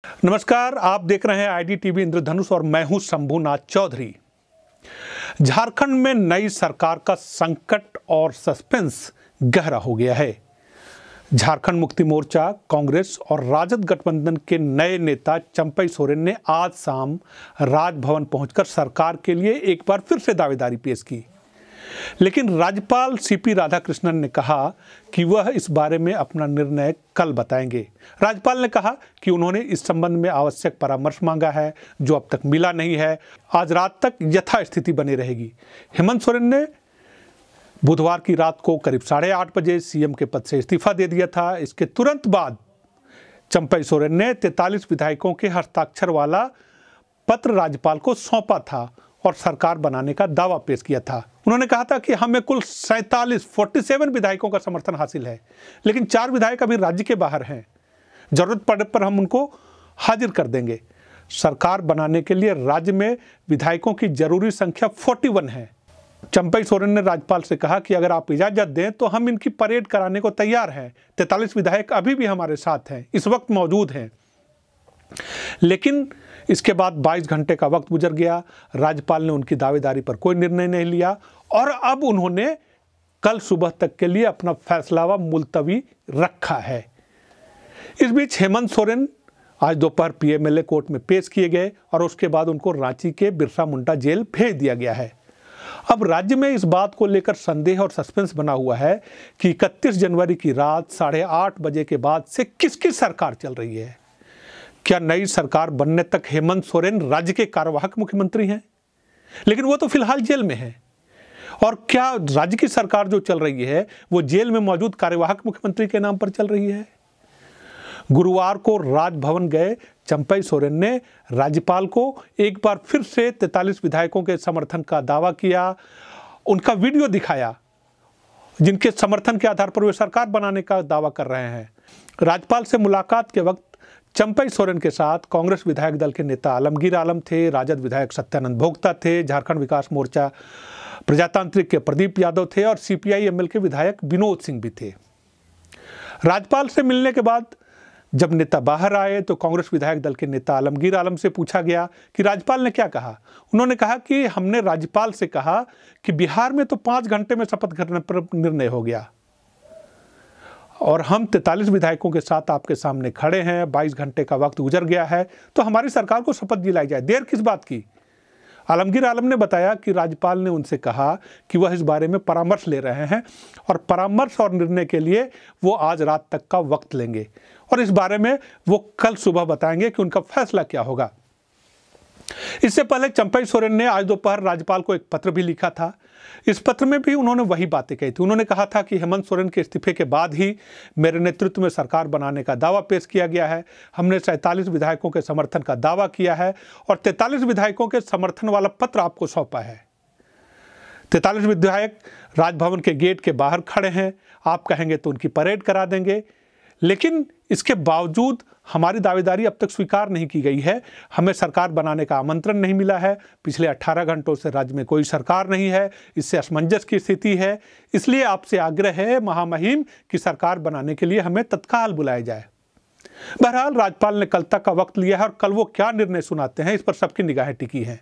नमस्कार, आप देख रहे हैं IDTV इंद्रधनुष और मैं हूं शंभुनाथ चौधरी। झारखंड में नई सरकार का संकट और सस्पेंस गहरा हो गया है। झारखंड मुक्ति मोर्चा, कांग्रेस और राजद गठबंधन के नए नेता चंपई सोरेन ने आज शाम राजभवन पहुंचकर सरकार के लिए एक बार फिर से दावेदारी पेश की। लेकिन राज्यपाल CP राधाकृष्णन ने कहा कि वह इस बारे में अपना निर्णय कल बताएंगे। राज्यपाल ने कहा कि उन्होंने इस संबंध में आवश्यक परामर्श मांगा है, जो अब तक मिला नहीं है। आज रात तक यथास्थिति बनी रहेगी। हेमंत सोरेन ने बुधवार की रात को करीब 8:30 बजे CM के पद से इस्तीफा दे दिया था। इसके तुरंत बाद चंपई सोरेन ने 43 विधायकों के हस्ताक्षर वाला पत्र राज्यपाल को सौंपा था और सरकार बनाने का दावा पेश किया था। उन्होंने कहा था कि हमें कुल 47 विधायकों का समर्थन हासिल है, लेकिन 4 विधायक अभी राज्य के बाहर हैं। जरूरत पड़ने पर हम उनको हाजिर कर देंगे। सरकार बनाने के लिए राज्य में विधायकों की जरूरी संख्या 41 है। चंपई सोरेन ने राज्यपाल से कहा कि अगर आप इजाजत दें तो हम इनकी परेड कराने को तैयार हैं। 43 विधायक अभी भी हमारे साथ हैं, इस वक्त मौजूद हैं। लेकिन इसके बाद 22 घंटे का वक्त गुजर गया। राज्यपाल ने उनकी दावेदारी पर कोई निर्णय नहीं लिया और अब उन्होंने कल सुबह तक के लिए अपना फैसला मुलतवी रखा है। इस बीच हेमंत सोरेन आज दोपहर PMLA कोर्ट में पेश किए गए और उसके बाद उनको रांची के बिरसा मुंडा जेल भेज दिया गया है। अब राज्य में इस बात को लेकर संदेह और सस्पेंस बना हुआ है कि 31 जनवरी की रात 8:30 बजे के बाद से किसकी सरकार चल रही है। क्या नई सरकार बनने तक हेमंत सोरेन राज्य के कार्यवाहक मुख्यमंत्री हैं? लेकिन वो तो फिलहाल जेल में हैं। और क्या राज्य की सरकार जो चल रही है वो जेल में मौजूद कार्यवाहक मुख्यमंत्री के नाम पर चल रही है? गुरुवार को राजभवन गए चंपई सोरेन ने राज्यपाल को एक बार फिर से 43 विधायकों के समर्थन का दावा किया, उनका वीडियो दिखाया जिनके समर्थन के आधार पर वे सरकार बनाने का दावा कर रहे हैं। राज्यपाल से मुलाकात के वक्त चंपई सोरेन के साथ कांग्रेस विधायक दल के नेता आलमगीर आलम थे, राजद विधायक सत्यानंद भोक्ता थे, झारखंड विकास मोर्चा प्रजातांत्रिक के प्रदीप यादव थे और CPI ML के विधायक विनोद सिंह भी थे। राज्यपाल से मिलने के बाद जब नेता बाहर आए तो कांग्रेस विधायक दल के नेता आलमगीर आलम से पूछा गया कि राज्यपाल ने क्या कहा। उन्होंने कहा कि हमने राज्यपाल से कहा कि बिहार में तो 5 घंटे में शपथ करने पर निर्णय हो गया और हम 43 विधायकों के साथ आपके सामने खड़े हैं। 22 घंटे का वक्त गुजर गया है, तो हमारी सरकार को शपथ दिलाई जाए, देर किस बात की। आलमगीर आलम ने बताया कि राज्यपाल ने उनसे कहा कि वह इस बारे में परामर्श ले रहे हैं और परामर्श और निर्णय के लिए वो आज रात तक का वक्त लेंगे और इस बारे में वो कल सुबह बताएंगे कि उनका फैसला क्या होगा। इससे पहले चंपई सोरेन ने आज दोपहर राज्यपाल को एक पत्र भी लिखा था। इस पत्र में भी उन्होंने वही बातें कही थी। उन्होंने कहा था कि हेमंत सोरेन के इस्तीफे के बाद ही मेरे नेतृत्व में सरकार बनाने का दावा पेश किया गया है। हमने 47 विधायकों के समर्थन का दावा किया है और 43 विधायकों के समर्थन वाला पत्र आपको सौंपा है। 43 विधायक राजभवन के गेट के बाहर खड़े हैं। आप कहेंगे तो उनकी परेड करा देंगे, लेकिन इसके बावजूद हमारी दावेदारी अब तक स्वीकार नहीं की गई है। हमें सरकार बनाने का आमंत्रण नहीं मिला है। पिछले 18 घंटों से राज्य में कोई सरकार नहीं है। इससे असमंजस की स्थिति है। इसलिए आपसे आग्रह है महामहिम कि सरकार बनाने के लिए हमें तत्काल बुलाया जाए। बहरहाल राज्यपाल ने कल तक का वक्त लिया है और कल वो क्या निर्णय सुनाते हैं इस पर सबकी निगाहें टिकी हैं।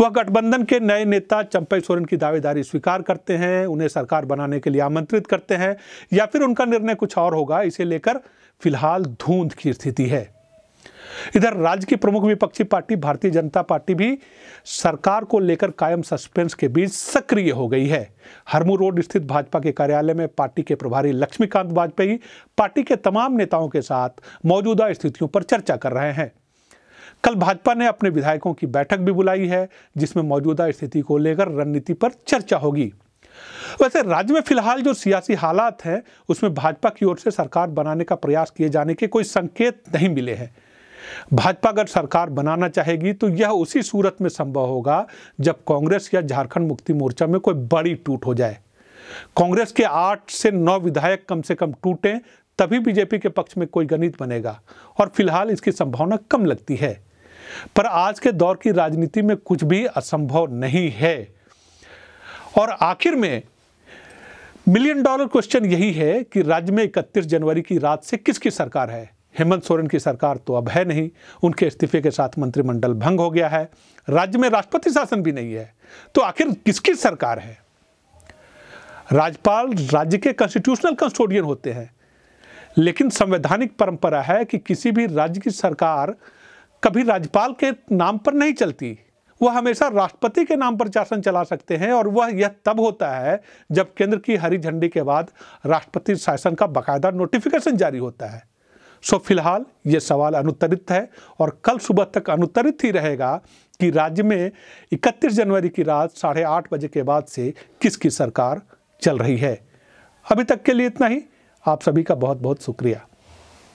वह गठबंधन के नए नेता चंपई सोरेन की दावेदारी स्वीकार करते हैं, उन्हें सरकार बनाने के लिए आमंत्रित करते हैं, या फिर उनका निर्णय कुछ और होगा, इसे लेकर फिलहाल धुंध की स्थिति है। इधर राज्य की प्रमुख विपक्षी पार्टी भारतीय जनता पार्टी भी सरकार को लेकर कायम सस्पेंस के बीच सक्रिय हो गई है। हरमू रोड स्थित भाजपा के कार्यालय में पार्टी के प्रभारी लक्ष्मीकांत वाजपेयी पार्टी के तमाम नेताओं के साथ मौजूदा स्थितियों पर चर्चा कर रहे हैं। कल भाजपा ने अपने विधायकों की बैठक भी बुलाई है, जिसमें मौजूदा स्थिति को लेकर रणनीति पर चर्चा होगी। वैसे राज्य में फिलहाल जो सियासी हालात हैं उसमें भाजपा की ओर से सरकार बनाने का प्रयास किए जाने के कोई संकेत नहीं मिले हैं। भाजपा अगर सरकार बनाना चाहेगी तो यह उसी सूरत में संभव होगा जब कांग्रेस या झारखंड मुक्ति मोर्चा में कोई बड़ी टूट हो जाए। कांग्रेस के 8 से 9 विधायक कम से कम टूटें, तभी बीजेपी के पक्ष में कोई गणित बनेगा और फिलहाल इसकी संभावना कम लगती है। पर आज के दौर की राजनीति में कुछ भी असंभव नहीं है। और आखिर में $1 मिलियन क्वेश्चन यही है कि राज्य में 31 जनवरी की रात से किसकी सरकार है। हेमंत सोरेन की सरकार तो अब है नहीं, उनके इस्तीफे के साथ मंत्रिमंडल भंग हो गया है, राज्य में राष्ट्रपति शासन भी नहीं है। तो आखिर किसकी सरकार है? राज्यपाल राज्य के कॉन्स्टिट्यूशनल कस्टोडियन होते हैं, लेकिन संवैधानिक परंपरा है कि किसी भी राज्य की सरकार कभी राज्यपाल के नाम पर नहीं चलती, वह हमेशा राष्ट्रपति के नाम पर शासन चला सकते हैं, और वह यह तब होता है जब केंद्र की हरी झंडी के बाद राष्ट्रपति शासन का बाकायदा नोटिफिकेशन जारी होता है। सो फिलहाल ये सवाल अनुत्तरित है और कल सुबह तक अनुत्तरित ही रहेगा कि राज्य में 31 जनवरी की रात 8:30 बजे के बाद से किसकी सरकार चल रही है। अभी तक के लिए इतना ही। आप सभी का बहुत बहुत शुक्रिया।